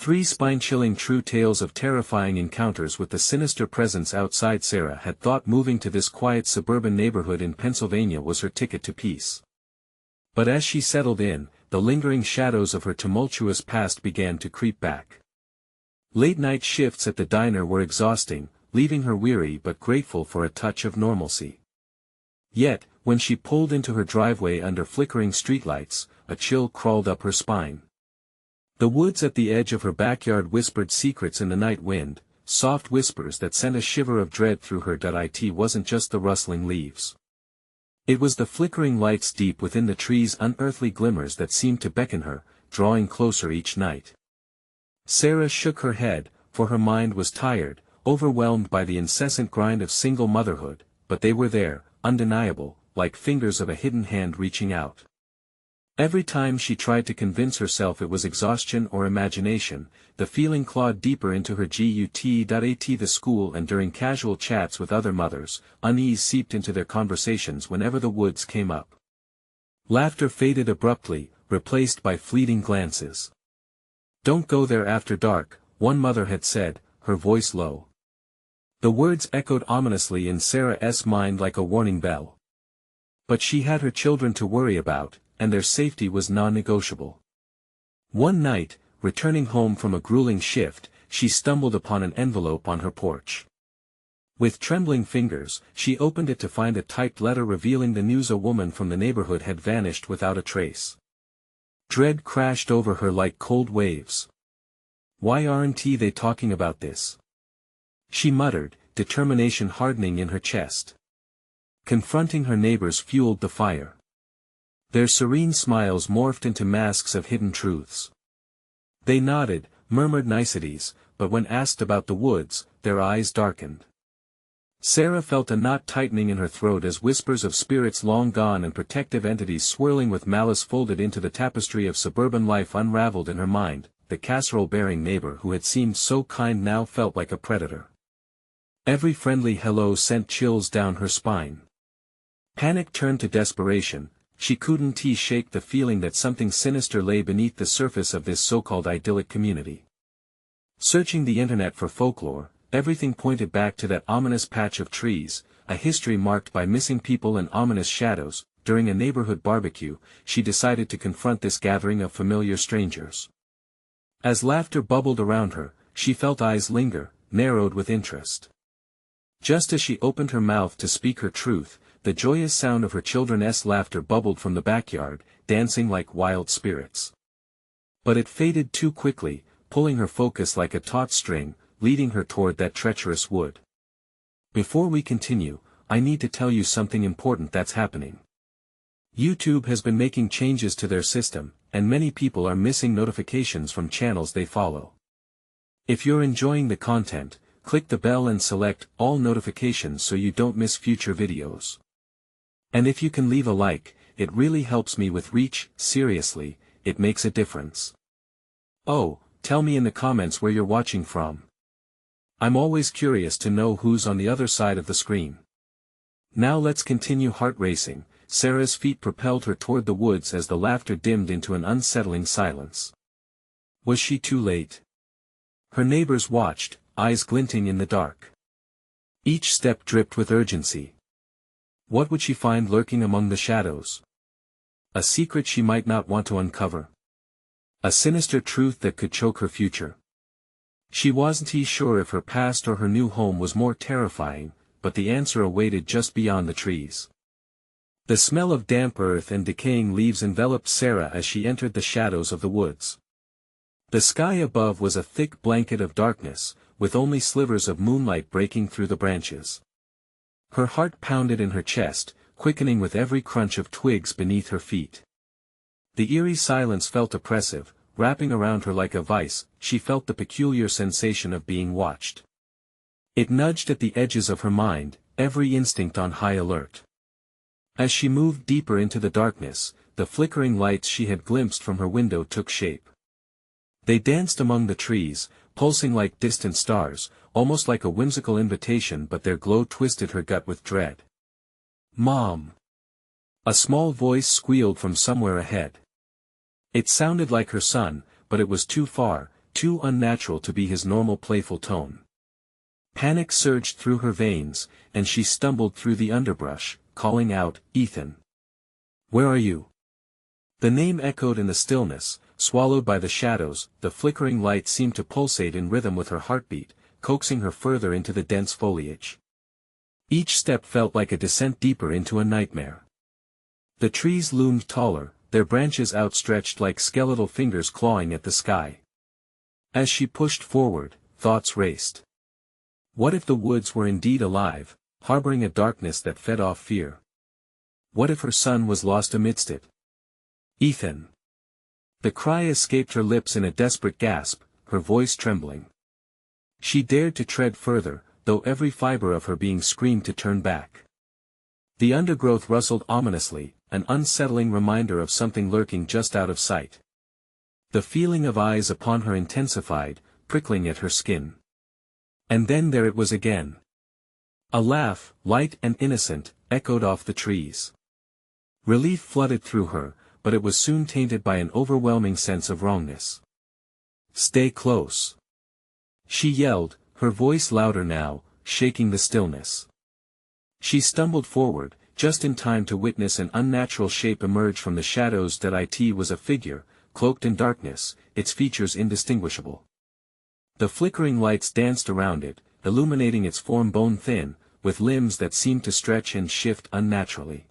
3 spine-chilling true tales of terrifying encounters with the sinister presence outside. Sarah had thought moving to this quiet suburban neighborhood in Pennsylvania was her ticket to peace. But as she settled in, the lingering shadows of her tumultuous past began to creep back. Late-night shifts at the diner were exhausting, leaving her weary but grateful for a touch of normalcy. Yet, when she pulled into her driveway under flickering streetlights, a chill crawled up her spine. The woods at the edge of her backyard whispered secrets in the night wind, soft whispers that sent a shiver of dread through her. It wasn't just the rustling leaves. It was the flickering lights deep within the trees, unearthly glimmers that seemed to beckon her, drawing closer each night. Sarah shook her head, for her mind was tired, overwhelmed by the incessant grind of single motherhood, but they were there, undeniable, like fingers of a hidden hand reaching out. Every time she tried to convince herself it was exhaustion or imagination, the feeling clawed deeper into her gut. The school and during casual chats with other mothers, unease seeped into their conversations whenever the woods came up. Laughter faded abruptly, replaced by fleeting glances. "Don't go there after dark," one mother had said, her voice low. The words echoed ominously in Sarah's mind like a warning bell. But she had her children to worry about, and their safety was non-negotiable. One night, returning home from a grueling shift, she stumbled upon an envelope on her porch. With trembling fingers, she opened it to find a typed letter revealing the news: a woman from the neighborhood had vanished without a trace. Dread crashed over her like cold waves. "Why aren't they talking about this?" she muttered, determination hardening in her chest. Confronting her neighbors fueled the fire. Their serene smiles morphed into masks of hidden truths. They nodded, murmured niceties, but when asked about the woods, their eyes darkened. Sarah felt a knot tightening in her throat as whispers of spirits long gone and protective entities swirling with malice folded into the tapestry of suburban life unraveled in her mind. The casserole-bearing neighbor who had seemed so kind now felt like a predator. Every friendly hello sent chills down her spine. Panic turned to desperation. She couldn't shake the feeling that something sinister lay beneath the surface of this so-called idyllic community. Searching the internet for folklore, everything pointed back to that ominous patch of trees, a history marked by missing people and ominous shadows. During a neighborhood barbecue, she decided to confront this gathering of familiar strangers. As laughter bubbled around her, she felt eyes linger, narrowed with interest. Just as she opened her mouth to speak her truth, the joyous sound of her children's laughter bubbled from the backyard, dancing like wild spirits. But it faded too quickly, pulling her focus like a taut string, leading her toward that treacherous wood. Before we continue, I need to tell you something important that's happening. YouTube has been making changes to their system, and many people are missing notifications from channels they follow. If you're enjoying the content, click the bell and select all notifications so you don't miss future videos. And if you can leave a like, it really helps me with reach. Seriously, it makes a difference. Oh, tell me in the comments where you're watching from. I'm always curious to know who's on the other side of the screen. Now let's continue. Heart racing, Sarah's feet propelled her toward the woods as the laughter dimmed into an unsettling silence. Was she too late? Her neighbors watched, eyes glinting in the dark. Each step dripped with urgency. What would she find lurking among the shadows? A secret she might not want to uncover. A sinister truth that could choke her future. She wasn't sure if her past or her new home was more terrifying, but the answer awaited just beyond the trees. The smell of damp earth and decaying leaves enveloped Sarah as she entered the shadows of the woods. The sky above was a thick blanket of darkness, with only slivers of moonlight breaking through the branches. Her heart pounded in her chest, quickening with every crunch of twigs beneath her feet. The eerie silence felt oppressive, wrapping around her like a vice. She felt the peculiar sensation of being watched. It nudged at the edges of her mind, every instinct on high alert. As she moved deeper into the darkness, the flickering lights she had glimpsed from her window took shape. They danced among the trees, pulsing like distant stars, almost like a whimsical invitation, but their glow twisted her gut with dread. "Mom!" A small voice squealed from somewhere ahead. It sounded like her son, but it was too far, too unnatural to be his normal playful tone. Panic surged through her veins, and she stumbled through the underbrush, calling out, "Ethan! Where are you?" The name echoed in the stillness, swallowed by the shadows. The flickering light seemed to pulsate in rhythm with her heartbeat, coaxing her further into the dense foliage. Each step felt like a descent deeper into a nightmare. The trees loomed taller, their branches outstretched like skeletal fingers clawing at the sky. As she pushed forward, thoughts raced. What if the woods were indeed alive, harboring a darkness that fed off fear? What if her son was lost amidst it? "Ethan!" The cry escaped her lips in a desperate gasp, her voice trembling. She dared to tread further, though every fiber of her being screamed to turn back. The undergrowth rustled ominously, an unsettling reminder of something lurking just out of sight. The feeling of eyes upon her intensified, prickling at her skin. And then there it was again. A laugh, light and innocent, echoed off the trees. Relief flooded through her, but it was soon tainted by an overwhelming sense of wrongness. "Stay close!" she yelled, her voice louder now, shaking the stillness. She stumbled forward, just in time to witness an unnatural shape emerge from the shadows. That it was a figure, cloaked in darkness, its features indistinguishable. The flickering lights danced around it, illuminating its form bone-thin, with limbs that seemed to stretch and shift unnaturally.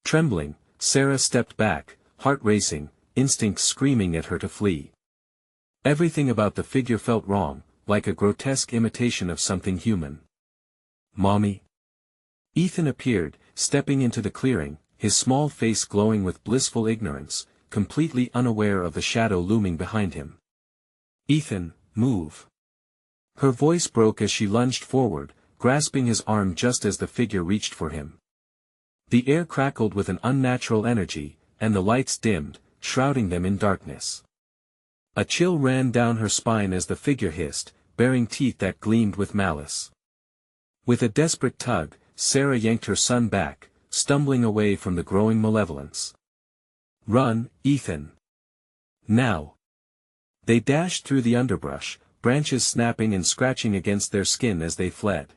Trembling, Sarah stepped back, heart racing, instincts screaming at her to flee. Everything about the figure felt wrong, like a grotesque imitation of something human. "Mommy?" Ethan appeared, stepping into the clearing, his small face glowing with blissful ignorance, completely unaware of the shadow looming behind him. "Ethan, move!" Her voice broke as she lunged forward, grasping his arm just as the figure reached for him. The air crackled with an unnatural energy, and the lights dimmed, shrouding them in darkness. A chill ran down her spine as the figure hissed, baring teeth that gleamed with malice. With a desperate tug, Sarah yanked her son back, stumbling away from the growing malevolence. "Run, Ethan! Now!" They dashed through the underbrush, branches snapping and scratching against their skin as they fled.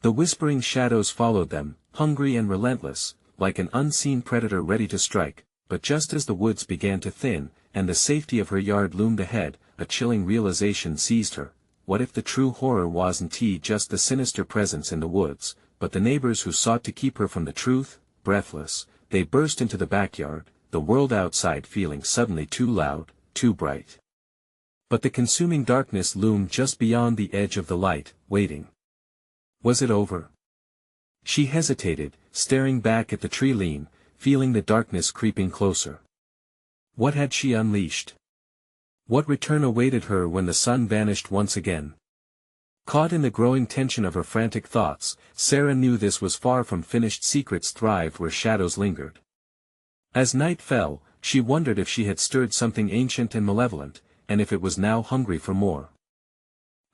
The whispering shadows followed them, hungry and relentless, like an unseen predator ready to strike, but just as the woods began to thin, and the safety of her yard loomed ahead, a chilling realization seized her. What if the true horror wasn't just the sinister presence in the woods, but the neighbors who sought to keep her from the truth? Breathless, they burst into the backyard, the world outside feeling suddenly too loud, too bright. But the consuming darkness loomed just beyond the edge of the light, waiting. Was it over? She hesitated, staring back at the tree lean, feeling the darkness creeping closer. What had she unleashed? What return awaited her when the sun vanished once again? Caught in the growing tension of her frantic thoughts, Sarah knew this was far from finished. Secrets thrived where shadows lingered. As night fell, she wondered if she had stirred something ancient and malevolent, and if it was now hungry for more.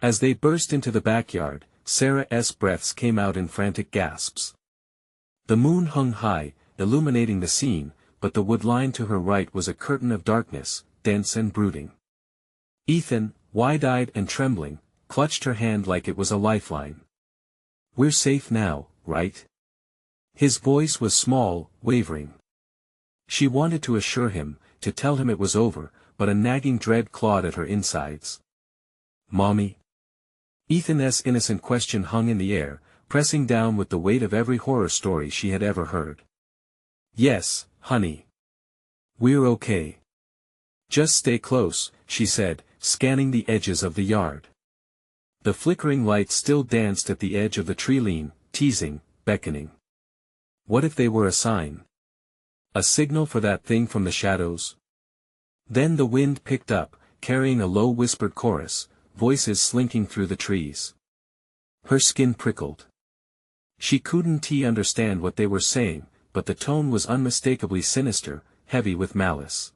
As they burst into the backyard, Sarah's breaths came out in frantic gasps. The moon hung high, illuminating the scene, but the wood line to her right was a curtain of darkness, dense and brooding. Ethan, wide-eyed and trembling, clutched her hand like it was a lifeline. "We're safe now, right?" His voice was small, wavering. She wanted to assure him, to tell him it was over, but a nagging dread clawed at her insides. "Mommy?" Ethan's innocent question hung in the air, pressing down with the weight of every horror story she had ever heard. "Yes, honey. We're okay. Just stay close," she said, scanning the edges of the yard. The flickering light still danced at the edge of the tree lean, teasing, beckoning. What if they were a sign? A signal for that thing from the shadows? Then the wind picked up, carrying a low whispered chorus, voices slinking through the trees. Her skin prickled. She couldn't understand what they were saying, but the tone was unmistakably sinister, heavy with malice.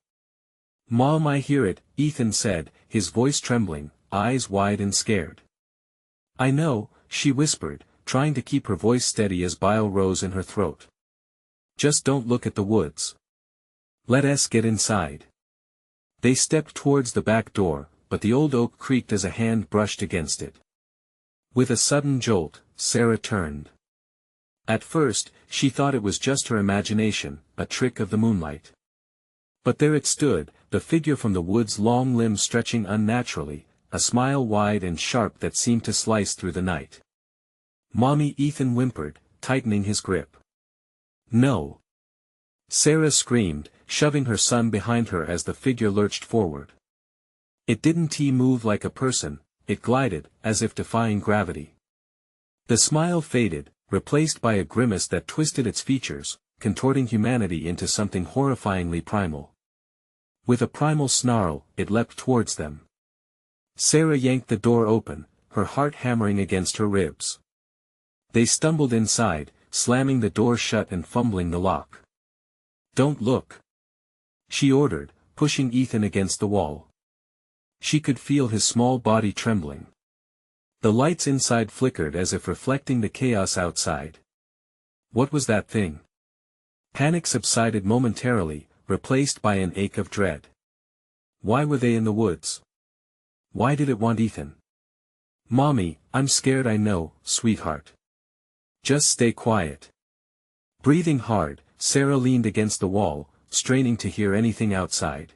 "Mom, I hear it," Ethan said, his voice trembling, eyes wide and scared. "I know," she whispered, trying to keep her voice steady as bile rose in her throat. "Just don't look at the woods. Let us get inside." They stepped towards the back door, but the old oak creaked as a hand brushed against it. With a sudden jolt, Sarah turned. At first, she thought it was just her imagination, a trick of the moonlight. But there it stood, the figure from the wood's long limbs stretching unnaturally, a smile wide and sharp that seemed to slice through the night. "Mommy," Ethan whimpered, tightening his grip. "No!" Sarah screamed, shoving her son behind her as the figure lurched forward. It didn't move like a person, it glided, as if defying gravity. The smile faded, replaced by a grimace that twisted its features, contorting humanity into something horrifyingly primal. With a primal snarl, it leapt towards them. Sarah yanked the door open, her heart hammering against her ribs. They stumbled inside, slamming the door shut and fumbling the lock. "Don't look," she ordered, pushing Ethan against the wall. She could feel his small body trembling. The lights inside flickered as if reflecting the chaos outside. What was that thing? Panic subsided momentarily, replaced by an ache of dread. Why were they in the woods? Why did it want Ethan? "Mommy, I'm scared, I know, sweetheart. Just stay quiet." Breathing hard, Sarah leaned against the wall, straining to hear anything outside.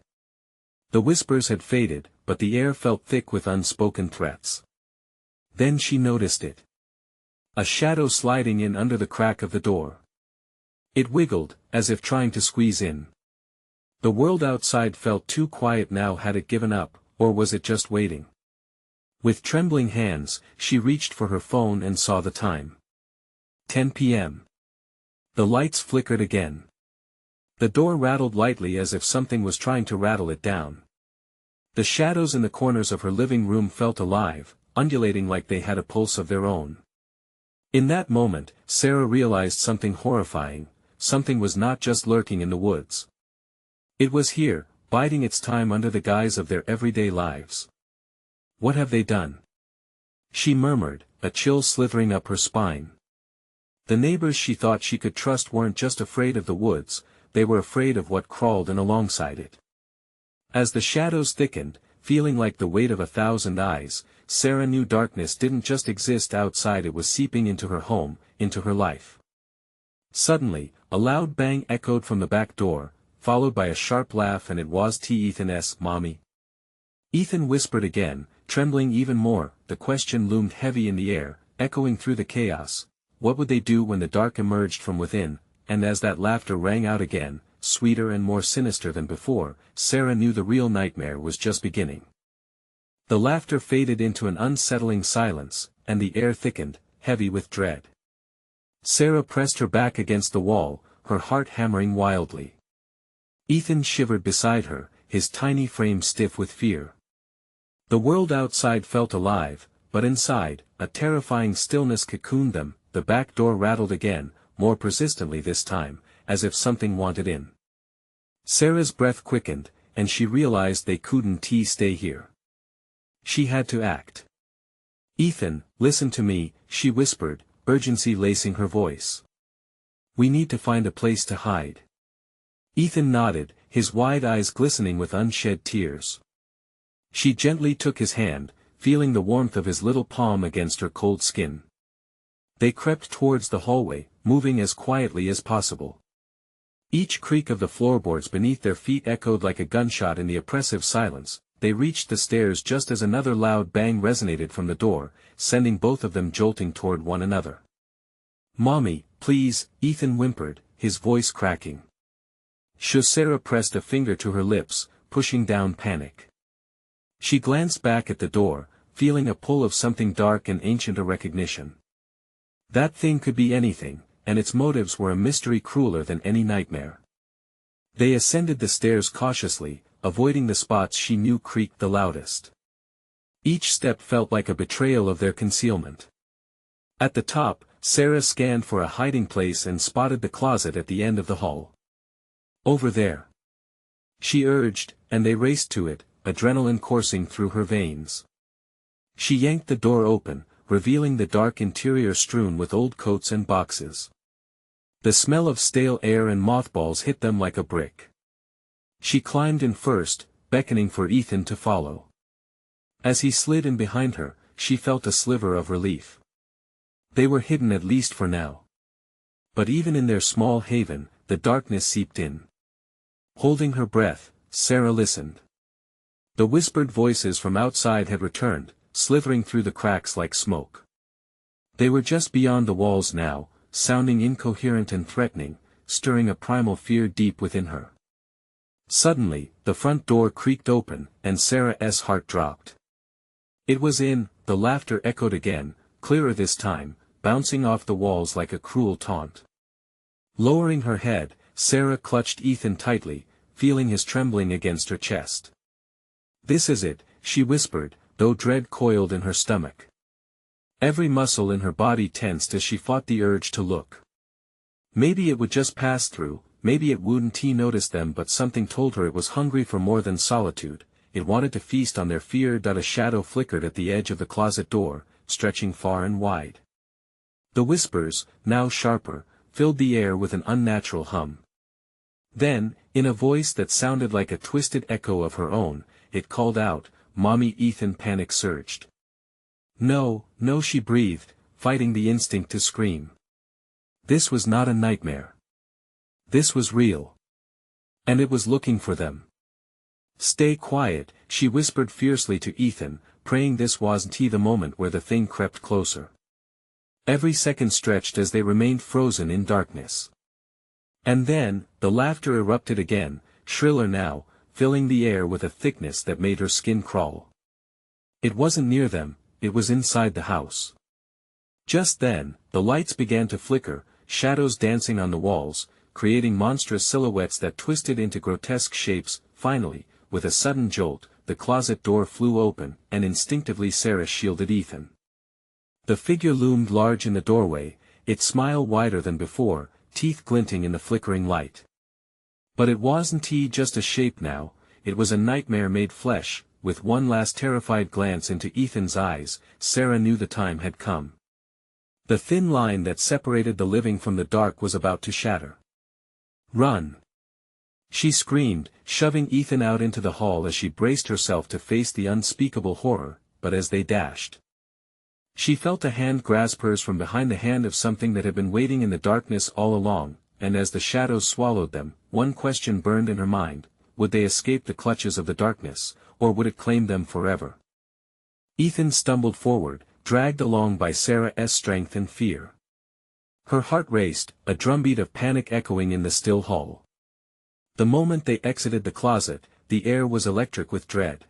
The whispers had faded, but the air felt thick with unspoken threats. Then she noticed it. A shadow sliding in under the crack of the door. It wiggled, as if trying to squeeze in. The world outside felt too quiet now. Had it given up, or was it just waiting? With trembling hands, she reached for her phone and saw the time. 10 p.m. The lights flickered again. The door rattled lightly as if something was trying to rattle it down. The shadows in the corners of her living room felt alive, undulating like they had a pulse of their own. In that moment, Sarah realized something horrifying. Something was not just lurking in the woods. It was here, biding its time under the guise of their everyday lives. "What have they done?" she murmured, a chill slithering up her spine. The neighbors she thought she could trust weren't just afraid of the woods, they were afraid of what crawled in alongside it. As the shadows thickened, feeling like the weight of 1,000 eyes, Sarah knew darkness didn't just exist outside, it was seeping into her home, into her life. Suddenly, a loud bang echoed from the back door, followed by a sharp laugh, and it was Ethan's "Mommy." Ethan whispered again, trembling even more. The question loomed heavy in the air, echoing through the chaos. What would they do when the dark emerged from within? And as that laughter rang out again, sweeter and more sinister than before, Sarah knew the real nightmare was just beginning. The laughter faded into an unsettling silence, and the air thickened, heavy with dread. Sarah pressed her back against the wall, her heart hammering wildly. Ethan shivered beside her, his tiny frame stiff with fear. The world outside felt alive, but inside, a terrifying stillness cocooned them. The back door rattled again, more persistently this time, as if something wanted in. Sarah's breath quickened, and she realized they couldn't stay here. She had to act. "Ethan, listen to me," she whispered, urgency lacing her voice. "We need to find a place to hide." Ethan nodded, his wide eyes glistening with unshed tears. She gently took his hand, feeling the warmth of his little palm against her cold skin. They crept towards the hallway, moving as quietly as possible. Each creak of the floorboards beneath their feet echoed like a gunshot in the oppressive silence. They reached the stairs just as another loud bang resonated from the door, sending both of them jolting toward one another. "Mommy, please," Ethan whimpered, his voice cracking. Sarah pressed a finger to her lips, pushing down panic. She glanced back at the door, feeling a pull of something dark and ancient, a recognition. That thing could be anything, and its motives were a mystery crueler than any nightmare. They ascended the stairs cautiously, avoiding the spots she knew creaked the loudest. Each step felt like a betrayal of their concealment. At the top, Sarah scanned for a hiding place and spotted the closet at the end of the hall. "Over there," she urged, and they raced to it, adrenaline coursing through her veins. She yanked the door open, revealing the dark interior strewn with old coats and boxes. The smell of stale air and mothballs hit them like a brick. She climbed in first, beckoning for Ethan to follow. As he slid in behind her, she felt a sliver of relief. They were hidden at least for now. But even in their small haven, the darkness seeped in. Holding her breath, Sarah listened. The whispered voices from outside had returned, slithering through the cracks like smoke. They were just beyond the walls now, sounding incoherent and threatening, stirring a primal fear deep within her. Suddenly, the front door creaked open, and Sarah's heart dropped. It was in. The laughter echoed again, clearer this time, bouncing off the walls like a cruel taunt. Lowering her head, Sarah clutched Ethan tightly, feeling his trembling against her chest. "This is it," she whispered, though dread coiled in her stomach. Every muscle in her body tensed as she fought the urge to look. Maybe it would just pass through, maybe it wouldn't notice them, but something told her it was hungry for more than solitude. It wanted to feast on their fear. A shadow flickered at the edge of the closet door, stretching far and wide. The whispers, now sharper, filled the air with an unnatural hum. Then, in a voice that sounded like a twisted echo of her own, it called out, "Mommy!" Ethan panic surged. "No, no," she breathed, fighting the instinct to scream. This was not a nightmare. This was real. And it was looking for them. "Stay quiet," she whispered fiercely to Ethan, praying this wasn't the moment where the thing crept closer. Every second stretched as they remained frozen in darkness. And then, the laughter erupted again, shriller now, filling the air with a thickness that made her skin crawl. It wasn't near them, it was inside the house. Just then, the lights began to flicker, shadows dancing on the walls, creating monstrous silhouettes that twisted into grotesque shapes. Finally, with a sudden jolt, the closet door flew open, and instinctively Sarah shielded Ethan. The figure loomed large in the doorway, its smile wider than before, teeth glinting in the flickering light. But it wasn't just a shape now, it was a nightmare made flesh. With one last terrified glance into Ethan's eyes, Sarah knew the time had come. The thin line that separated the living from the dark was about to shatter. "Run!" she screamed, shoving Ethan out into the hall as she braced herself to face the unspeakable horror. But as they dashed, she felt a hand grasp hers from behind, the hand of something that had been waiting in the darkness all along, and as the shadows swallowed them, one question burned in her mind: would they escape the clutches of the darkness, or would it claim them forever? Ethan stumbled forward, dragged along by Sarah's strength and fear. Her heart raced, a drumbeat of panic echoing in the still hall. The moment they exited the closet, the air was electric with dread.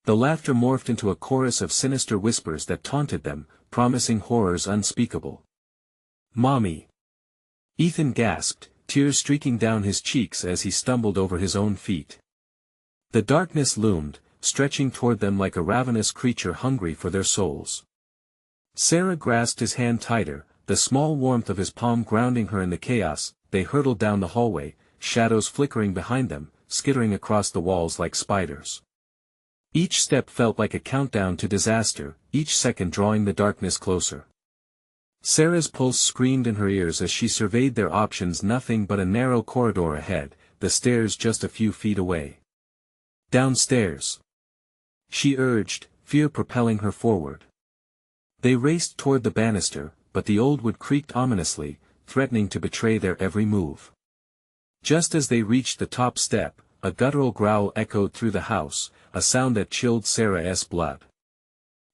The laughter morphed into a chorus of sinister whispers that taunted them, promising horrors unspeakable. "Mommy!" Ethan gasped, tears streaking down his cheeks as he stumbled over his own feet. The darkness loomed, stretching toward them like a ravenous creature hungry for their souls. Sarah grasped his hand tighter, the small warmth of his palm grounding her in the chaos. They hurtled down the hallway, shadows flickering behind them, skittering across the walls like spiders. Each step felt like a countdown to disaster, each second drawing the darkness closer. Sarah's pulse screamed in her ears as she surveyed their options: nothing but a narrow corridor ahead, the stairs just a few feet away. "Downstairs!" she urged, fear propelling her forward. They raced toward the banister, but the old wood creaked ominously, threatening to betray their every move. Just as they reached the top step, a guttural growl echoed through the house, a sound that chilled Sarah's blood.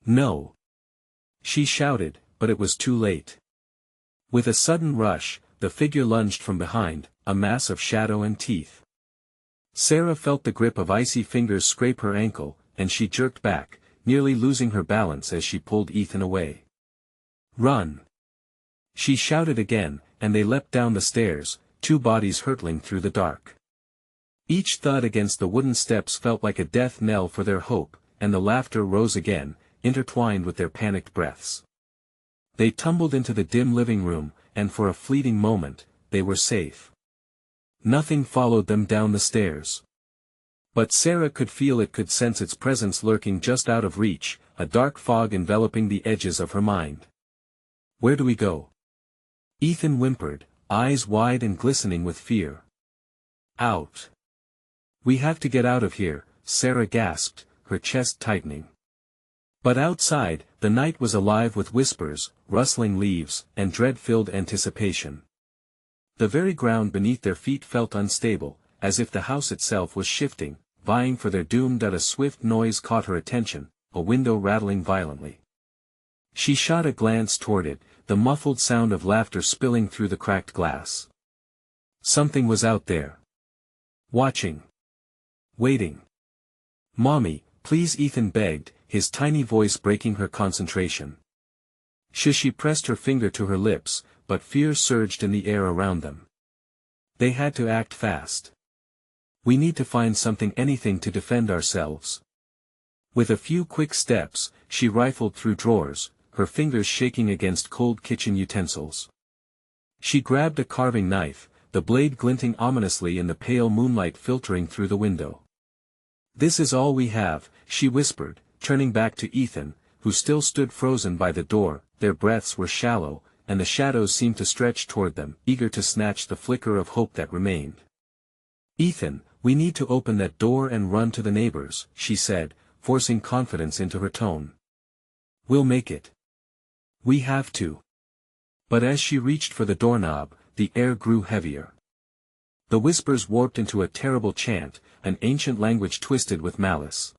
"No!" she shouted, but it was too late. With a sudden rush, the figure lunged from behind, a mass of shadow and teeth. Sarah felt the grip of icy fingers scrape her ankle, and she jerked back, nearly losing her balance as she pulled Ethan away. "Run!" she shouted again, and they leapt down the stairs, two bodies hurtling through the dark. Each thud against the wooden steps felt like a death knell for their hope, and the laughter rose again, intertwined with their panicked breaths. They tumbled into the dim living room, and for a fleeting moment, they were safe. Nothing followed them down the stairs. But Sarah could feel it, could sense its presence lurking just out of reach, a dark fog enveloping the edges of her mind. "Where do we go?" Ethan whimpered, eyes wide and glistening with fear. "Out. We have to get out of here," Sarah gasped, her chest tightening. But outside, the night was alive with whispers, rustling leaves, and dread-filled anticipation. The very ground beneath their feet felt unstable, as if the house itself was shifting, vying for their doom. A swift noise caught her attention, a window rattling violently. She shot a glance toward it, the muffled sound of laughter spilling through the cracked glass. Something was out there. Watching. Waiting. "Mommy, please," Ethan begged, his tiny voice breaking her concentration. She pressed her finger to her lips, but fear surged in the air around them. They had to act fast. "We need to find something, anything to defend ourselves." With a few quick steps, she rifled through drawers, her fingers shaking against cold kitchen utensils. She grabbed a carving knife, the blade glinting ominously in the pale moonlight filtering through the window. "This is all we have," she whispered, turning back to Ethan, who still stood frozen by the door. Their breaths were shallow, and the shadows seemed to stretch toward them, eager to snatch the flicker of hope that remained. "Ethan, we need to open that door and run to the neighbors," she said, forcing confidence into her tone. "We'll make it. We have to." But as she reached for the doorknob, the air grew heavier. The whispers warped into a terrible chant, an ancient language twisted with malice.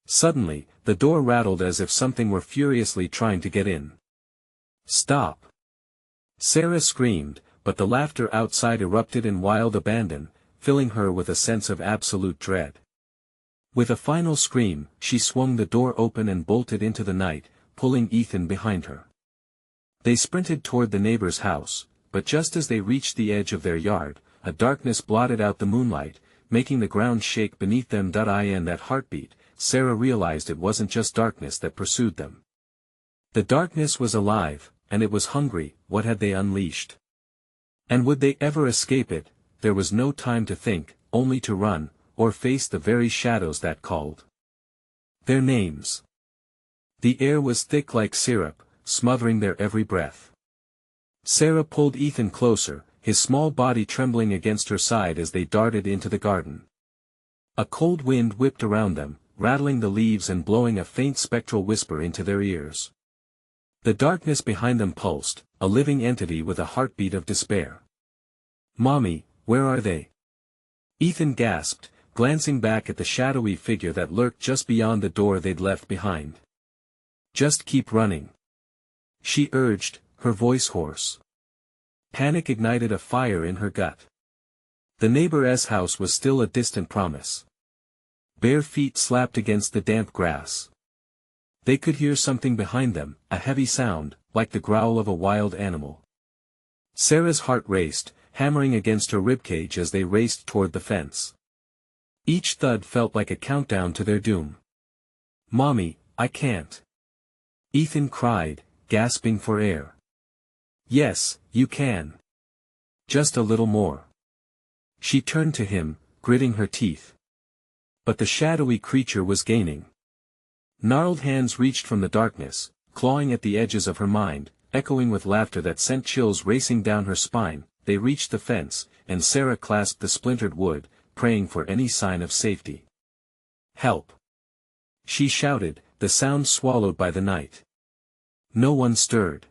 Suddenly, the door rattled as if something were furiously trying to get in. "Stop!" Sarah screamed, but the laughter outside erupted in wild abandon, filling her with a sense of absolute dread. With a final scream, she swung the door open and bolted into the night, pulling Ethan behind her. They sprinted toward the neighbor's house, but just as they reached the edge of their yard, a darkness blotted out the moonlight, making the ground shake beneath them. In that heartbeat, Sarah realized it wasn't just darkness that pursued them. The darkness was alive, and it was hungry. What had they unleashed? And would they ever escape it? There was no time to think, only to run, or face the very shadows that called. Their names. The air was thick like syrup, smothering their every breath. Sarah pulled Ethan closer, his small body trembling against her side as they darted into the garden. A cold wind whipped around them, rattling the leaves and blowing a faint spectral whisper into their ears. The darkness behind them pulsed, a living entity with a heartbeat of despair. "Mommy, where are they?" Ethan gasped, glancing back at the shadowy figure that lurked just beyond the door they'd left behind. "Just keep running," she urged, her voice hoarse. Panic ignited a fire in her gut. The neighbor's house was still a distant promise. Bare feet slapped against the damp grass. They could hear something behind them, a heavy sound, like the growl of a wild animal. Sarah's heart raced, hammering against her ribcage as they raced toward the fence. Each thud felt like a countdown to their doom. "Mommy, I can't!" Ethan cried, gasping for air. "Yes, you can. Just a little more." She turned to him, gritting her teeth. But the shadowy creature was gaining. Gnarled hands reached from the darkness, clawing at the edges of her mind, echoing with laughter that sent chills racing down her spine. They reached the fence, and Sarah clasped the splintered wood, praying for any sign of safety. "Help!" she shouted, the sound swallowed by the night. No one stirred.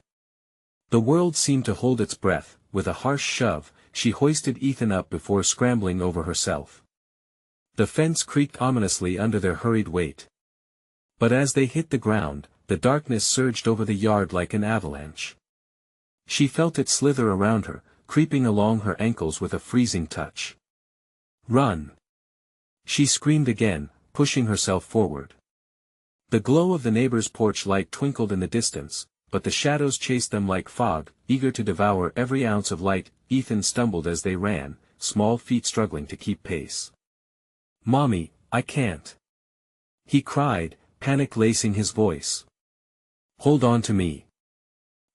The world seemed to hold its breath. With a harsh shove, she hoisted Ethan up before scrambling over herself. The fence creaked ominously under their hurried weight. But as they hit the ground, the darkness surged over the yard like an avalanche. She felt it slither around her, creeping along her ankles with a freezing touch. "Run!" she screamed again, pushing herself forward. The glow of the neighbor's porch light twinkled in the distance, but the shadows chased them like fog, eager to devour every ounce of light. Ethan stumbled as they ran, small feet struggling to keep pace. "Mommy, I can't!" he cried, panic lacing his voice. "Hold on to me!"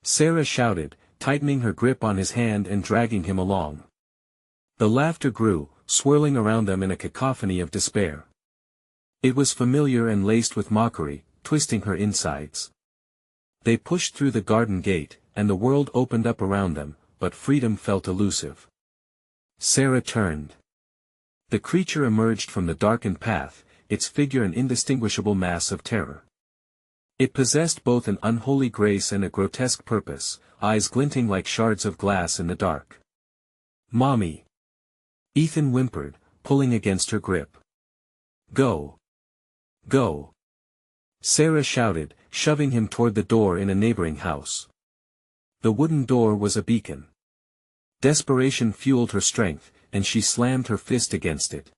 Sarah shouted, tightening her grip on his hand and dragging him along. The laughter grew, swirling around them in a cacophony of despair. It was familiar and laced with mockery, twisting her insides. They pushed through the garden gate, and the world opened up around them, but freedom felt elusive. Sarah turned. The creature emerged from the darkened path, its figure an indistinguishable mass of terror. It possessed both an unholy grace and a grotesque purpose, eyes glinting like shards of glass in the dark. "Mommy!" Ethan whimpered, pulling against her grip. "Go! Go!" Sarah shouted, shoving him toward the door in a neighboring house. The wooden door was a beacon. Desperation fueled her strength, and she slammed her fist against it.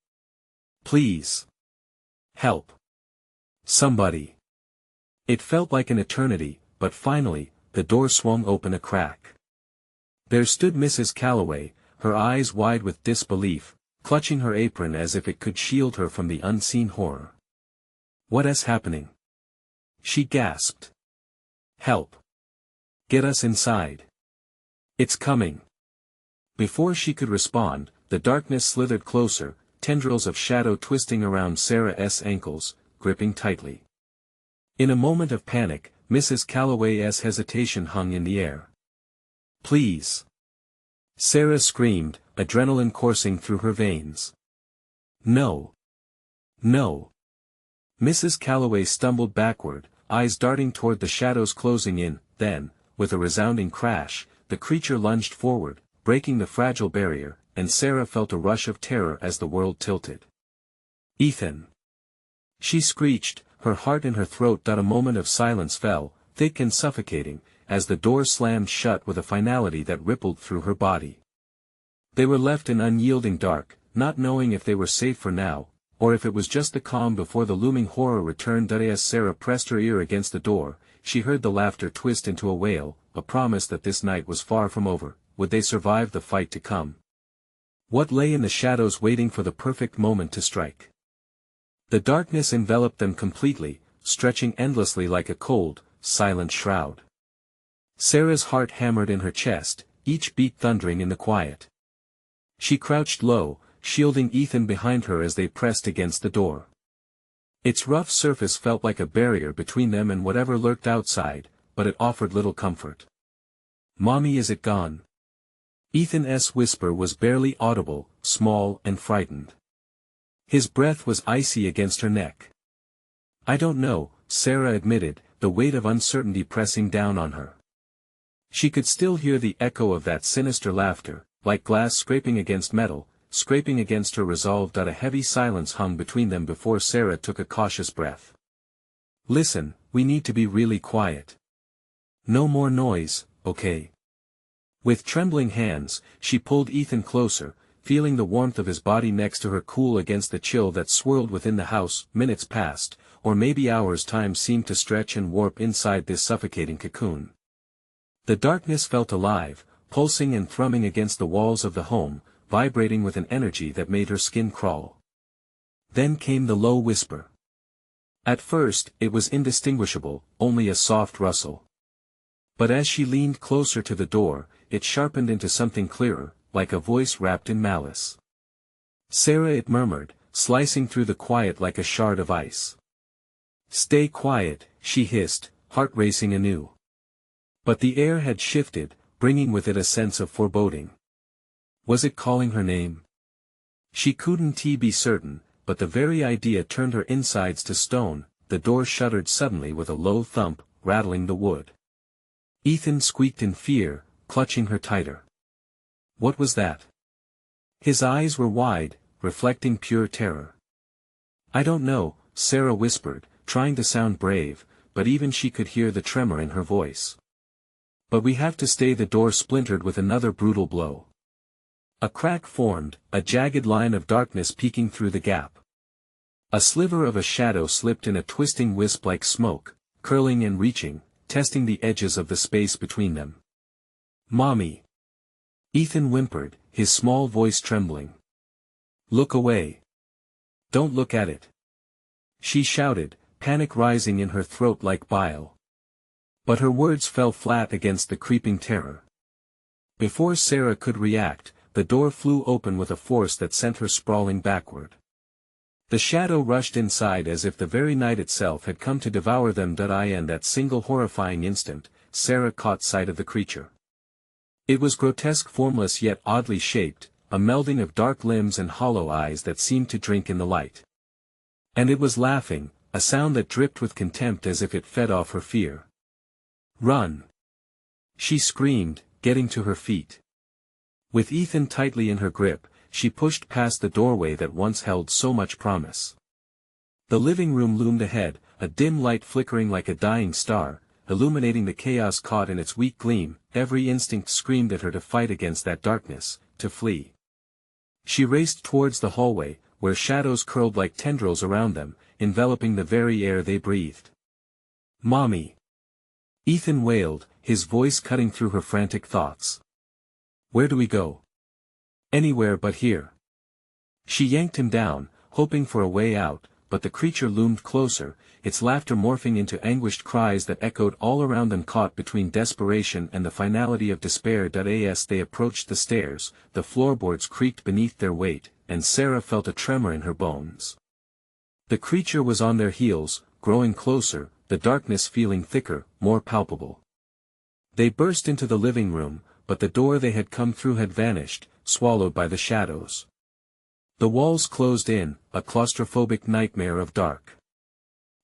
"Please! Help! Somebody!" It felt like an eternity, but finally, the door swung open a crack. There stood Mrs. Calloway, her eyes wide with disbelief, clutching her apron as if it could shield her from the unseen horror. "What is happening?" she gasped. "Help! Get us inside! It's coming!" Before she could respond, the darkness slithered closer, tendrils of shadow twisting around Sarah's ankles, gripping tightly. In a moment of panic, Mrs. Calloway's hesitation hung in the air. "Please!" Sarah screamed, adrenaline coursing through her veins. "No! No!" Mrs. Calloway stumbled backward, eyes darting toward the shadows closing in, then, with a resounding crash, the creature lunged forward, breaking the fragile barrier, and Sarah felt a rush of terror as the world tilted. "Ethan!" she screeched, her heart in her throat. A moment of silence fell, thick and suffocating, as the door slammed shut with a finality that rippled through her body. They were left in unyielding dark, not knowing if they were safe for now, or if it was just the calm before the looming horror returned. As Sarah pressed her ear against the door, she heard the laughter twist into a wail, a promise that this night was far from over. Would they survive the fight to come? What lay in the shadows waiting for the perfect moment to strike? The darkness enveloped them completely, stretching endlessly like a cold, silent shroud. Sarah's heart hammered in her chest, each beat thundering in the quiet. She crouched low, shielding Ethan behind her as they pressed against the door. Its rough surface felt like a barrier between them and whatever lurked outside, but it offered little comfort. "Mommy, is it gone?" Ethan's whisper was barely audible, small and frightened. His breath was icy against her neck. "I don't know," Sarah admitted, the weight of uncertainty pressing down on her. She could still hear the echo of that sinister laughter, like glass scraping against metal, scraping against her resolve. A heavy silence hung between them before Sarah took a cautious breath. "Listen, we need to be really quiet. No more noise, okay?" With trembling hands, she pulled Ethan closer, feeling the warmth of his body next to her cool against the chill that swirled within the house. Minutes passed, or maybe hours. Time seemed to stretch and warp inside this suffocating cocoon. The darkness felt alive, pulsing and thrumming against the walls of the home, vibrating with an energy that made her skin crawl. Then came the low whisper. At first, it was indistinguishable, only a soft rustle. But as she leaned closer to the door, it sharpened into something clearer, like a voice wrapped in malice. "Sarah," it murmured, slicing through the quiet like a shard of ice. "Stay quiet," she hissed, heart racing anew. But the air had shifted, bringing with it a sense of foreboding. Was it calling her name? She couldn't be certain, but the very idea turned her insides to stone. The door shuddered suddenly with a low thump, rattling the wood. Ethan squeaked in fear, clutching her tighter. What was that? His eyes were wide, reflecting pure terror. "I don't know," Sarah whispered, trying to sound brave, but even she could hear the tremor in her voice. "But we have to stay." The door splintered with another brutal blow. A crack formed, a jagged line of darkness peeking through the gap. A sliver of a shadow slipped in a twisting wisp like smoke, curling and reaching, testing the edges of the space between them. "Mommy!" Ethan whimpered, his small voice trembling. "Look away. Don't look at it," she shouted, panic rising in her throat like bile. But her words fell flat against the creeping terror. Before Sarah could react, the door flew open with a force that sent her sprawling backward. The shadow rushed inside as if the very night itself had come to devour them. In that single horrifying instant, Sarah caught sight of the creature. It was grotesque, formless yet oddly shaped, a melding of dark limbs and hollow eyes that seemed to drink in the light. And it was laughing, a sound that dripped with contempt as if it fed off her fear. "Run!" she screamed, getting to her feet. With Ethan tightly in her grip, she pushed past the doorway that once held so much promise. The living room loomed ahead, a dim light flickering like a dying star, illuminating the chaos caught in its weak gleam. Every instinct screamed at her to fight against that darkness, to flee. She raced towards the hallway, where shadows curled like tendrils around them, enveloping the very air they breathed. "Mommy!" Ethan wailed, his voice cutting through her frantic thoughts. "Where do we go?" "Anywhere but here." She yanked him down, hoping for a way out, but the creature loomed closer, its laughter morphing into anguished cries that echoed all around them. Caught between desperation and the finality of despair. As they approached the stairs, the floorboards creaked beneath their weight, and Sarah felt a tremor in her bones. The creature was on their heels, growing closer, the darkness feeling thicker, more palpable. They burst into the living room, but the door they had come through had vanished, swallowed by the shadows. The walls closed in, a claustrophobic nightmare of dark.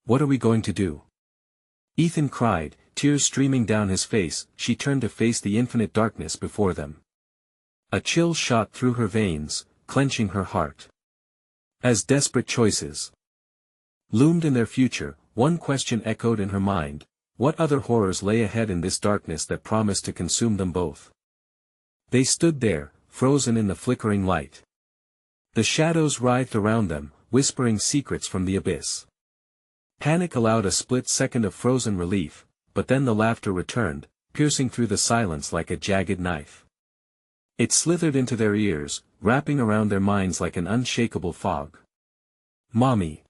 "What are we going to do?" Ethan cried, tears streaming down his face. She turned to face the infinite darkness before them. A chill shot through her veins, clenching her heart. As desperate choices loomed in their future, one question echoed in her mind: what other horrors lay ahead in this darkness that promised to consume them both? They stood there, frozen in the flickering light. The shadows writhed around them, whispering secrets from the abyss. Panic allowed a split second of frozen relief, but then the laughter returned, piercing through the silence like a jagged knife. It slithered into their ears, wrapping around their minds like an unshakable fog. "Mommy!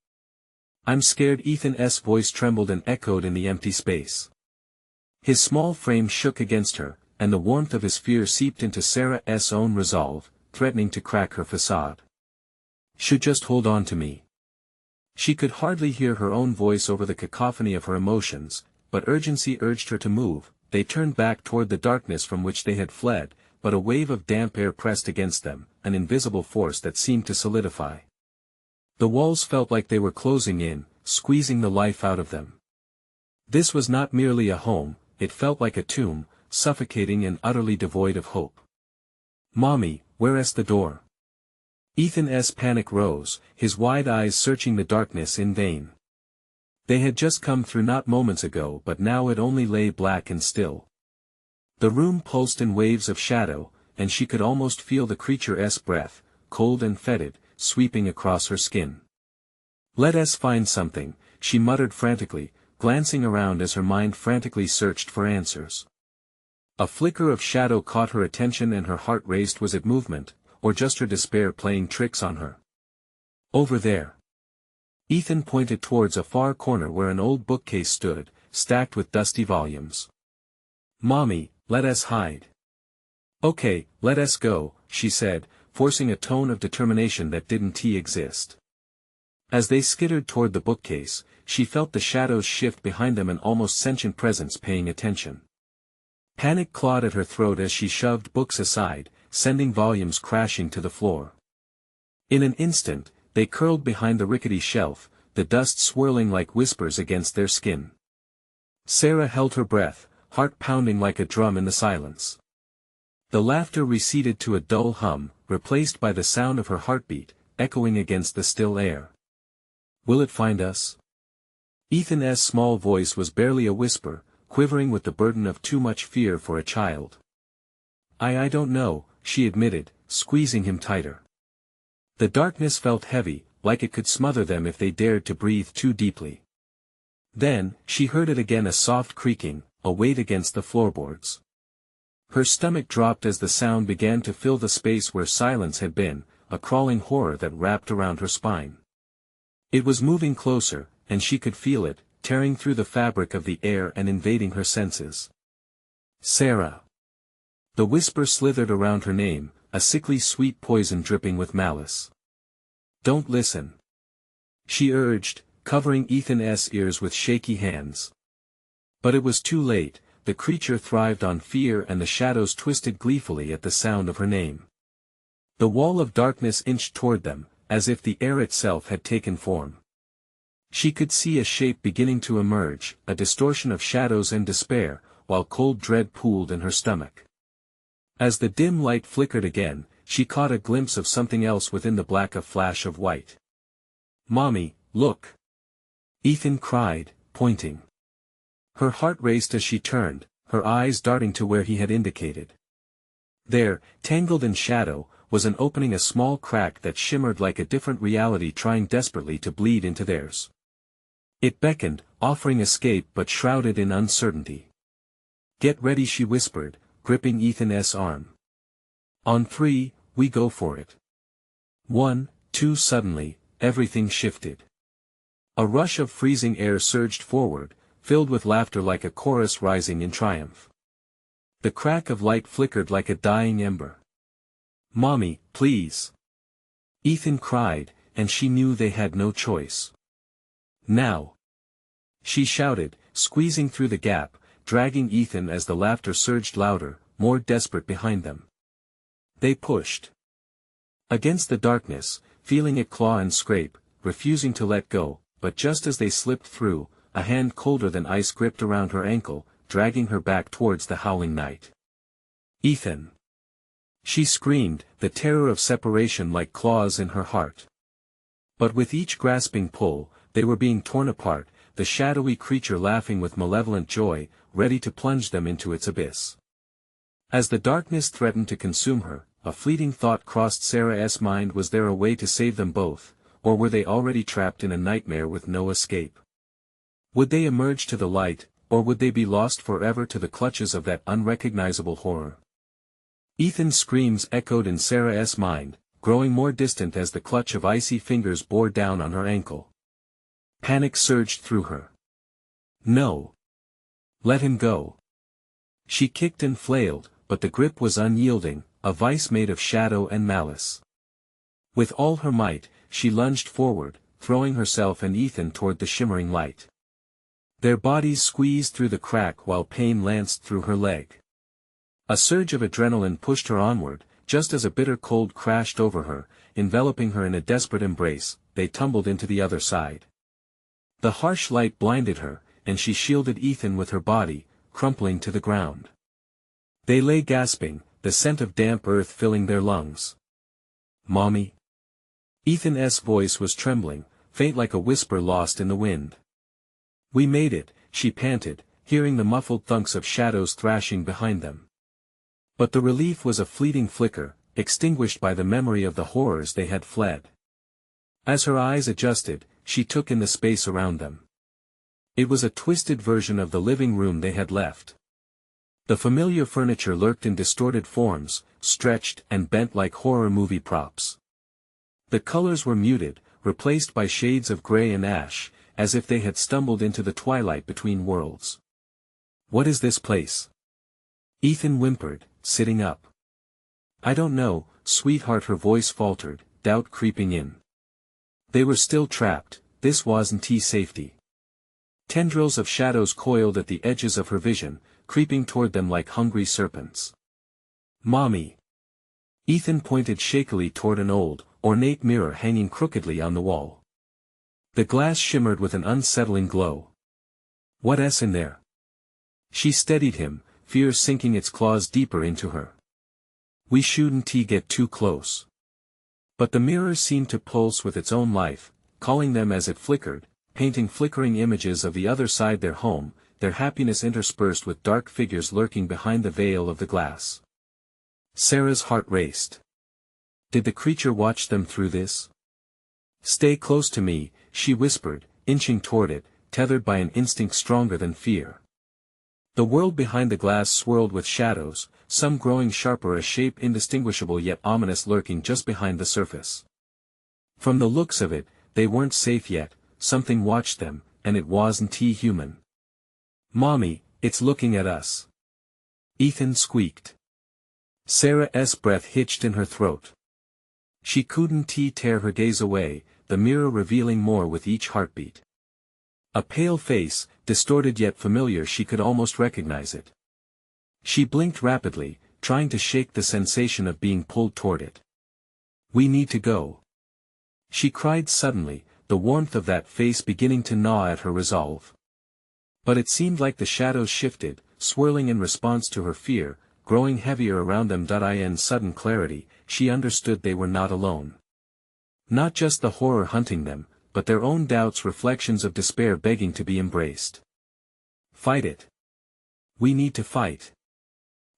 I'm scared." Ethan's voice trembled and echoed in the empty space. His small frame shook against her, and the warmth of his fear seeped into Sarah's own resolve, threatening to crack her facade. "Should just hold on to me." She could hardly hear her own voice over the cacophony of her emotions, but urgency urged her to move. They turned back toward the darkness from which they had fled, but a wave of damp air pressed against them, an invisible force that seemed to solidify. The walls felt like they were closing in, squeezing the life out of them. This was not merely a home, it felt like a tomb, suffocating and utterly devoid of hope. "Mommy, where's the door?" Ethan's panic rose, his wide eyes searching the darkness in vain. They had just come through not moments ago, but now it only lay black and still. The room pulsed in waves of shadow, and she could almost feel the creature's breath, cold and fetid, sweeping across her skin. "Let us find something," she muttered frantically, glancing around as her mind frantically searched for answers. A flicker of shadow caught her attention and her heart raced. Was it movement, or just her despair playing tricks on her? "Over there." Ethan pointed towards a far corner where an old bookcase stood, stacked with dusty volumes. "Mommy, let us hide." "Okay, let us go," she said, forcing a tone of determination that didn't exist. As they skittered toward the bookcase, she felt the shadows shift behind them, an almost sentient presence paying attention. Panic clawed at her throat as she shoved books aside, sending volumes crashing to the floor. In an instant, they curled behind the rickety shelf, the dust swirling like whispers against their skin. Sarah held her breath, heart pounding like a drum in the silence. The laughter receded to a dull hum, replaced by the sound of her heartbeat, echoing against the still air. "Will it find us?" Ethan's small voice was barely a whisper, quivering with the burden of too much fear for a child. I don't know," she admitted, squeezing him tighter. The darkness felt heavy, like it could smother them if they dared to breathe too deeply. Then, she heard it again, a soft creaking, a weight against the floorboards. Her stomach dropped as the sound began to fill the space where silence had been, a crawling horror that wrapped around her spine. It was moving closer, and she could feel it, tearing through the fabric of the air and invading her senses. "Sarah." The whisper slithered around her name, a sickly sweet poison dripping with malice. "Don't listen," she urged, covering Ethan's ears with shaky hands. But it was too late. The creature thrived on fear, and the shadows twisted gleefully at the sound of her name. The wall of darkness inched toward them, as if the air itself had taken form. She could see a shape beginning to emerge, a distortion of shadows and despair, while cold dread pooled in her stomach. As the dim light flickered again, she caught a glimpse of something else within the black, a flash of white. "Mommy, look!" Ethan cried, pointing. Her heart raced as she turned, her eyes darting to where he had indicated. There, tangled in shadow, was an opening, a small crack that shimmered like a different reality trying desperately to bleed into theirs. It beckoned, offering escape but shrouded in uncertainty. "Get ready," she whispered, gripping Ethan's arm. "On 3, we go for it." 1, 2. Suddenly, everything shifted. A rush of freezing air surged forward, filled with laughter like a chorus rising in triumph. The crack of light flickered like a dying ember. "Mommy, please!" Ethan cried, and she knew they had no choice. "Now!" she shouted, squeezing through the gap, dragging Ethan as the laughter surged louder, more desperate behind them. They pushed against the darkness, feeling it claw and scrape, refusing to let go, but just as they slipped through, a hand colder than ice gripped around her ankle, dragging her back towards the howling night. "Ethan!" she screamed, the terror of separation like claws in her heart. But with each grasping pull, they were being torn apart, the shadowy creature laughing with malevolent joy, ready to plunge them into its abyss. As the darkness threatened to consume her, a fleeting thought crossed Sarah's mind: was there a way to save them both, or were they already trapped in a nightmare with no escape? Would they emerge to the light, or would they be lost forever to the clutches of that unrecognizable horror? Ethan's screams echoed in Sarah's mind, growing more distant as the clutch of icy fingers bore down on her ankle. Panic surged through her. "No! Let him go!" She kicked and flailed, but the grip was unyielding, a vice made of shadow and malice. With all her might, she lunged forward, throwing herself and Ethan toward the shimmering light. Their bodies squeezed through the crack while pain lanced through her leg. A surge of adrenaline pushed her onward, just as a bitter cold crashed over her, enveloping her in a desperate embrace. They tumbled into the other side. The harsh light blinded her, and she shielded Ethan with her body, crumpling to the ground. They lay gasping, the scent of damp earth filling their lungs. "Mommy?" Ethan's voice was trembling, faint like a whisper lost in the wind. "We made it," she panted, hearing the muffled thunks of shadows thrashing behind them. But the relief was a fleeting flicker, extinguished by the memory of the horrors they had fled. As her eyes adjusted, she took in the space around them. It was a twisted version of the living room they had left. The familiar furniture lurked in distorted forms, stretched and bent like horror movie props. The colors were muted, replaced by shades of gray and ash, as if they had stumbled into the twilight between worlds. "What is this place?" Ethan whimpered, sitting up. "I don't know, sweetheart," her voice faltered, doubt creeping in. They were still trapped, this wasn't safety. Tendrils of shadows coiled at the edges of her vision, creeping toward them like hungry serpents. "Mommy!" Ethan pointed shakily toward an old, ornate mirror hanging crookedly on the wall. The glass shimmered with an unsettling glow. "What's in there?" She steadied him, fear sinking its claws deeper into her. "We shouldn't get too close." But the mirror seemed to pulse with its own life, calling them as it flickered, painting flickering images of the other side, their home, their happiness interspersed with dark figures lurking behind the veil of the glass. Sarah's heart raced. Did the creature watch them through this? "Stay close to me," she whispered, inching toward it, tethered by an instinct stronger than fear. The world behind the glass swirled with shadows, some growing sharper, a shape indistinguishable yet ominous lurking just behind the surface. From the looks of it, they weren't safe yet, something watched them, and it wasn't human. "Mommy, it's looking at us." Ethan squeaked. Sarah's breath hitched in her throat. She couldn't tear her gaze away, the mirror revealing more with each heartbeat. A pale face, distorted yet familiar, she could almost recognize it. She blinked rapidly, trying to shake the sensation of being pulled toward it. "We need to go," she cried suddenly, the warmth of that face beginning to gnaw at her resolve. But it seemed like the shadows shifted, swirling in response to her fear, growing heavier around them. In sudden clarity, she understood they were not alone. Not just the horror hunting them, but their own doubts, reflections of despair begging to be embraced. Fight it. We need to fight.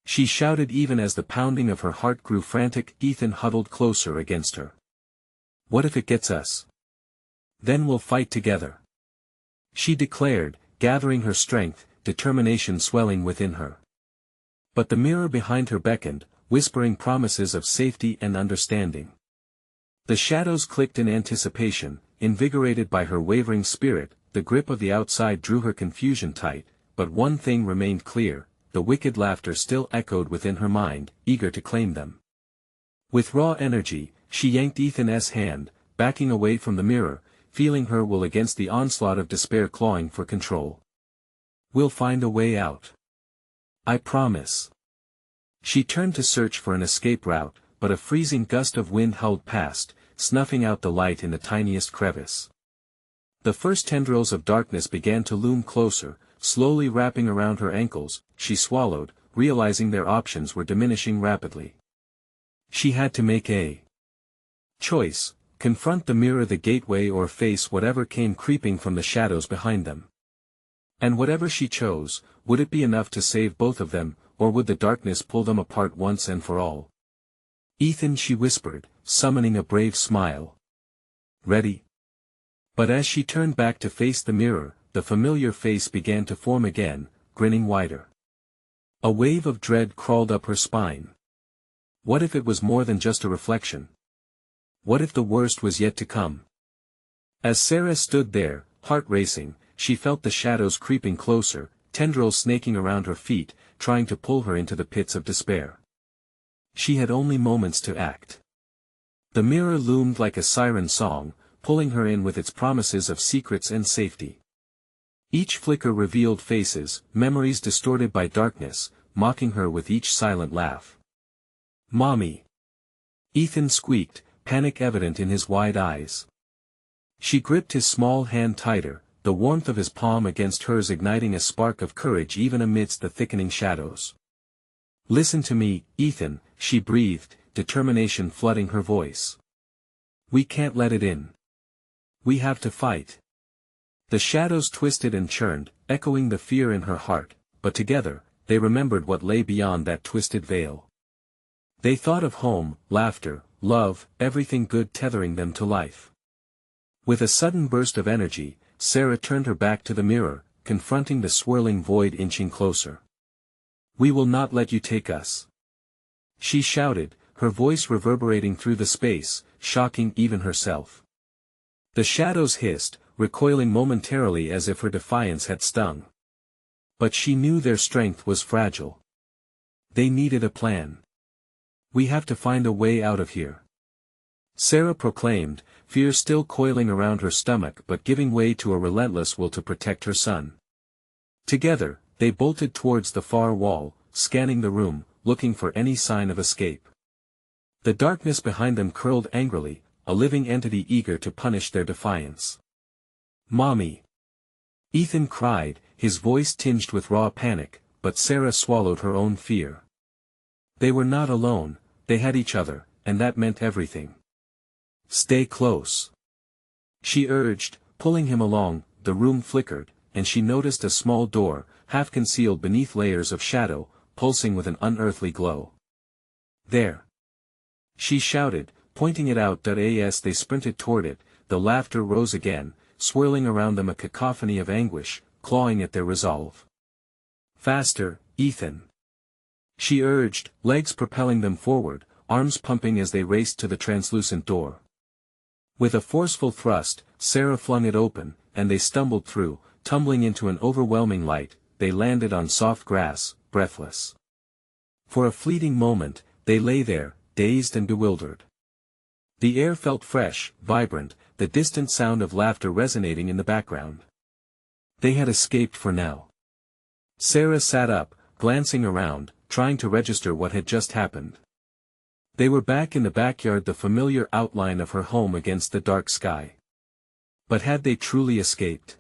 She shouted even as the pounding of her heart grew frantic. Ethan huddled closer against her. What if it gets us? Then we'll fight together. She declared, gathering her strength, determination swelling within her. But the mirror behind her beckoned, whispering promises of safety and understanding. The shadows clicked in anticipation, invigorated by her wavering spirit. The grip of the outside drew her confusion tight, but one thing remained clear, the wicked laughter still echoed within her mind, eager to claim them. With raw energy, she yanked Ethan's hand, backing away from the mirror, feeling her will against the onslaught of despair clawing for control. We'll find a way out. I promise. She turned to search for an escape route, but a freezing gust of wind howled past, snuffing out the light in the tiniest crevice. The first tendrils of darkness began to loom closer, slowly wrapping around her ankles. She swallowed, realizing their options were diminishing rapidly. She had to make a choice: confront the mirror, the gateway, or face whatever came creeping from the shadows behind them. And whatever she chose, would it be enough to save both of them, or would the darkness pull them apart once and for all? Ethan, she whispered, summoning a brave smile. Ready? But as she turned back to face the mirror, the familiar face began to form again, grinning wider. A wave of dread crawled up her spine. What if it was more than just a reflection? What if the worst was yet to come? As Sarah stood there, heart racing, she felt the shadows creeping closer, tendrils snaking around her feet, trying to pull her into the pits of despair. She had only moments to act. The mirror loomed like a siren song, pulling her in with its promises of secrets and safety. Each flicker revealed faces, memories distorted by darkness, mocking her with each silent laugh. "Mommy!" Ethan squeaked, panic evident in his wide eyes. She gripped his small hand tighter, the warmth of his palm against hers igniting a spark of courage even amidst the thickening shadows. "Listen to me, Ethan," she breathed, determination flooding her voice. "We can't let it in. We have to fight." The shadows twisted and churned, echoing the fear in her heart, but together, they remembered what lay beyond that twisted veil. They thought of home, laughter, love, everything good tethering them to life. With a sudden burst of energy, Sarah turned her back to the mirror, confronting the swirling void inching closer. "We will not let you take us," she shouted, her voice reverberating through the space, shocking even herself. The shadows hissed, recoiling momentarily as if her defiance had stung. But she knew their strength was fragile. They needed a plan. "We have to find a way out of here," Sarah proclaimed, fear still coiling around her stomach but giving way to a relentless will to protect her son. Together, they bolted towards the far wall, scanning the room, looking for any sign of escape. The darkness behind them curled angrily, a living entity eager to punish their defiance. "Mommy!" Ethan cried, his voice tinged with raw panic, but Sarah swallowed her own fear. They were not alone, they had each other, and that meant everything. "Stay close," she urged, pulling him along. The room flickered, and she noticed a small door, half concealed beneath layers of shadow, pulsing with an unearthly glow. "There!" she shouted, pointing it out. As they sprinted toward it, the laughter rose again, swirling around them a cacophony of anguish, clawing at their resolve. "Faster, Ethan!" she urged, legs propelling them forward, arms pumping as they raced to the translucent door. With a forceful thrust, Sarah flung it open, and they stumbled through, tumbling into an overwhelming light. They landed on soft grass, breathless. For a fleeting moment, they lay there, dazed and bewildered. The air felt fresh, vibrant, the distant sound of laughter resonating in the background. They had escaped for now. Sarah sat up, glancing around, trying to register what had just happened. They were back in the backyard, the familiar outline of her home against the dark sky. But had they truly escaped?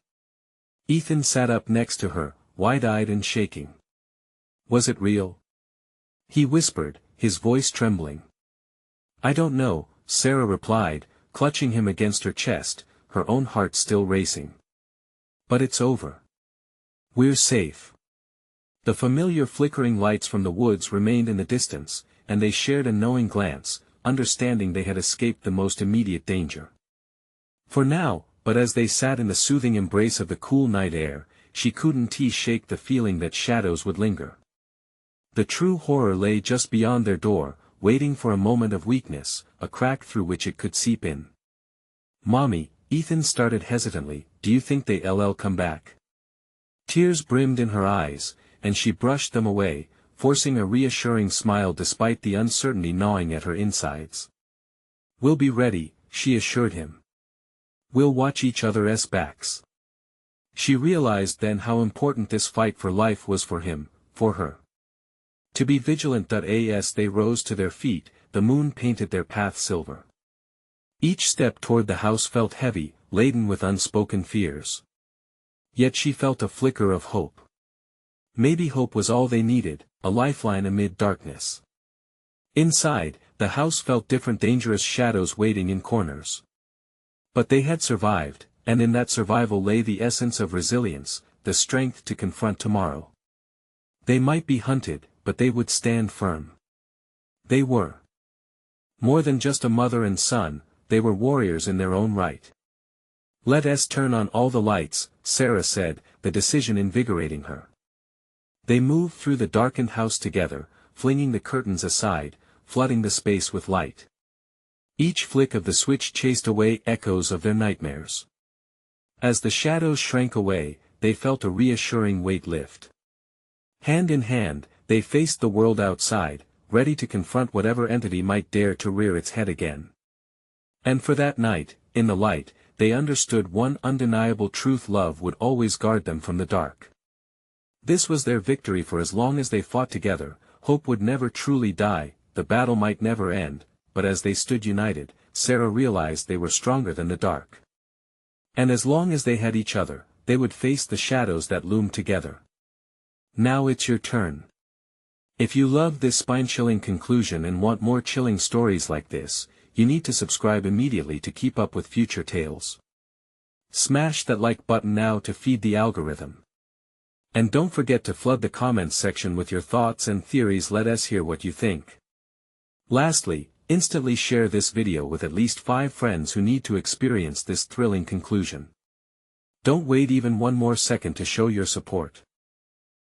Ethan sat up next to her, wide-eyed and shaking. Was it real? He whispered, his voice trembling. I don't know, Sarah replied, clutching him against her chest, her own heart still racing. But it's over. We're safe. The familiar flickering lights from the woods remained in the distance, and they shared a knowing glance, understanding they had escaped the most immediate danger. For now, but as they sat in the soothing embrace of the cool night air, she couldn't shake the feeling that shadows would linger. The true horror lay just beyond their door, waiting for a moment of weakness, a crack through which it could seep in. Mommy, Ethan started hesitantly, do you think they'll come back? Tears brimmed in her eyes, and she brushed them away, forcing a reassuring smile despite the uncertainty gnawing at her insides. We'll be ready, she assured him. We'll watch each other's backs. She realized then how important this fight for life was for him, for her. To be vigilant. As they rose to their feet, the moon painted their path silver. Each step toward the house felt heavy, laden with unspoken fears. Yet she felt a flicker of hope. Maybe hope was all they needed, a lifeline amid darkness. Inside, the house felt different, dangerous shadows waiting in corners. But they had survived, and in that survival lay the essence of resilience, the strength to confront tomorrow. They might be hunted, but they would stand firm. They were more than just a mother and son, they were warriors in their own right. Let us turn on all the lights, Sarah said, the decision invigorating her. They moved through the darkened house together, flinging the curtains aside, flooding the space with light. Each flick of the switch chased away echoes of their nightmares. As the shadows shrank away, they felt a reassuring weight lift. Hand in hand, they faced the world outside, ready to confront whatever entity might dare to rear its head again. And for that night, in the light, they understood one undeniable truth: love would always guard them from the dark. This was their victory. For as long as they fought together, hope would never truly die, the battle might never end, but as they stood united, Sarah realized they were stronger than the dark. And as long as they had each other, they would face the shadows that loomed together. Now it's your turn. If you loved this spine-chilling conclusion and want more chilling stories like this, you need to subscribe immediately to keep up with future tales. Smash that like button now to feed the algorithm. And don't forget to flood the comments section with your thoughts and theories. Let us hear what you think. Lastly, instantly share this video with at least 5 friends who need to experience this thrilling conclusion. Don't wait even one more second to show your support.